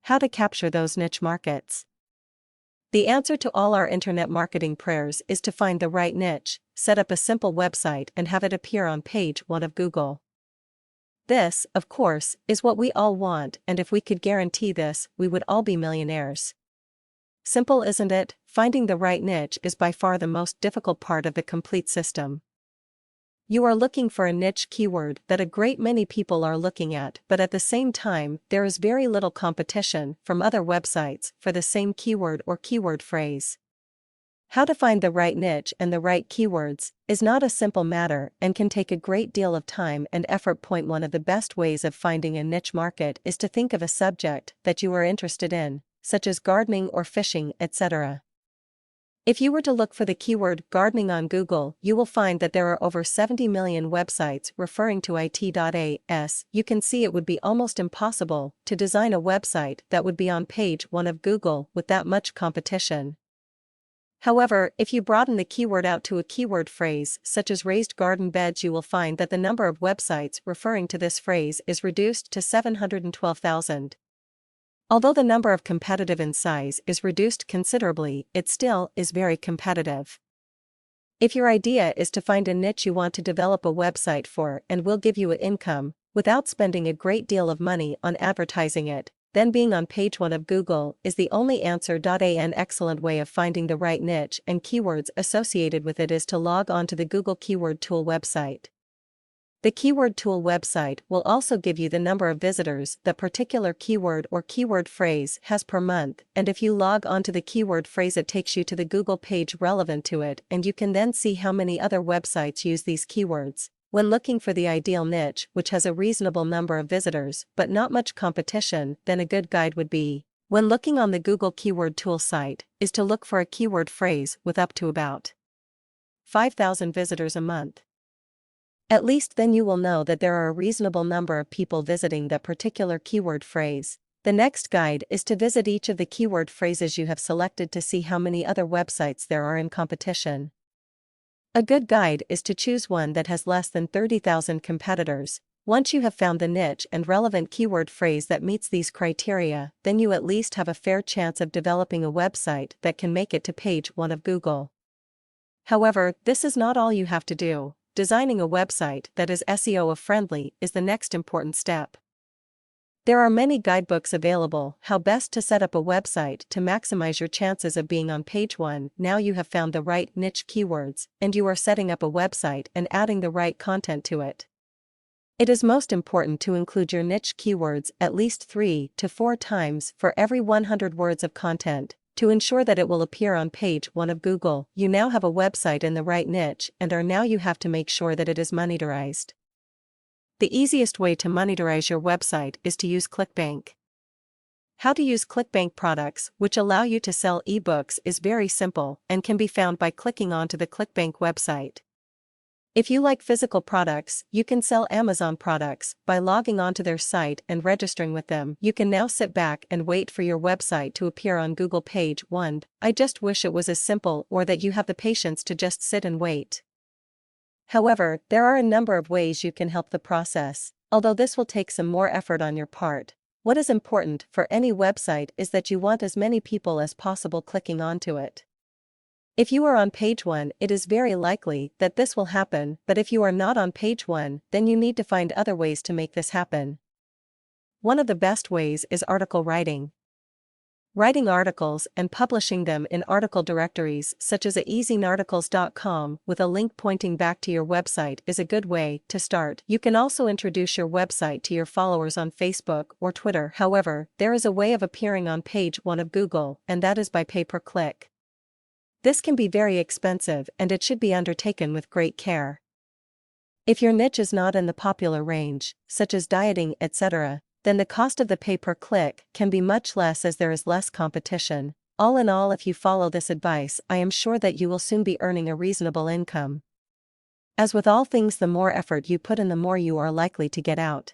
How to capture those niche markets. The answer to all our internet marketing prayers is to find the right niche, set up a simple website and have it appear on page 1 of Google. This, of course, is what we all want, and if we could guarantee this, we would all be millionaires. Simple, isn't it? Finding the right niche is by far the most difficult part of the complete system. You are looking for a niche keyword that a great many people are looking at, but at the same time, there is very little competition from other websites for the same keyword or keyword phrase. How to find the right niche and the right keywords is not a simple matter and can take a great deal of time and effort. Point 1: of the best ways of finding a niche market is to think of a subject that you are interested in, such as gardening or fishing, etc. If you were to look for the keyword gardening on Google, you will find that there are over 70 million websites referring to it.as. You can see it would be almost impossible to design a website that would be on page 1 of Google with that much competition. However, if you broaden the keyword out to a keyword phrase such as raised garden beds, you will find that the number of websites referring to this phrase is reduced to 712,000. Although the number of competitive in size is reduced considerably, it still is very competitive. If your idea is to find a niche you want to develop a website for and will give you an income, without spending a great deal of money on advertising it, then being on page 1 of Google is the only answer. An excellent way of finding the right niche and keywords associated with it is to log on to the Google Keyword Tool website. The Keyword Tool website will also give you the number of visitors that particular keyword or keyword phrase has per month, and if you log on to the keyword phrase it takes you to the Google page relevant to it, and you can then see how many other websites use these keywords. When looking for the ideal niche which has a reasonable number of visitors but not much competition, then a good guide would be, when looking on the Google Keyword Tool site, is to look for a keyword phrase with up to about 5,000 visitors a month. At least then you will know that there are a reasonable number of people visiting that particular keyword phrase. The next guide is to visit each of the keyword phrases you have selected to see how many other websites there are in competition. A good guide is to choose one that has less than 30,000 competitors. Once you have found the niche and relevant keyword phrase that meets these criteria, then you at least have a fair chance of developing a website that can make it to page 1 of Google. However, this is not all you have to do. Designing a website that is SEO friendly is the next important step. There are many guidebooks available how best to set up a website to maximize your chances of being on page 1. Now you have found the right niche keywords, and you are setting up a website and adding the right content to it. It is most important to include your niche keywords at least 3 to 4 times for every 100 words of content, to ensure that it will appear on page 1 of Google. You now have a website in the right niche, and now you have to make sure that it is monetized. The easiest way to monetize your website is to use ClickBank. How to use ClickBank products which allow you to sell ebooks is very simple and can be found by clicking onto the ClickBank website. If you like physical products, you can sell Amazon products by logging onto their site and registering with them. You can now sit back and wait for your website to appear on Google page 1. I just wish it was as simple, or that you have the patience to just sit and wait. However, there are a number of ways you can help the process, although this will take some more effort on your part. What is important for any website is that you want as many people as possible clicking onto it. If you are on page 1, it is very likely that this will happen, but if you are not on page 1, then you need to find other ways to make this happen. One of the best ways is article writing. Writing articles and publishing them in article directories such as easinarticles.com with a link pointing back to your website is a good way to start. You can also introduce your website to your followers on Facebook or Twitter. However, there is a way of appearing on page 1 of Google, and that is by pay-per-click. This can be very expensive, and it should be undertaken with great care. If your niche is not in the popular range, such as dieting, etc., then the cost of the pay-per-click can be much less as there is less competition. All in all, if you follow this advice, I am sure that you will soon be earning a reasonable income. As with all things, the more effort you put in, the more you are likely to get out.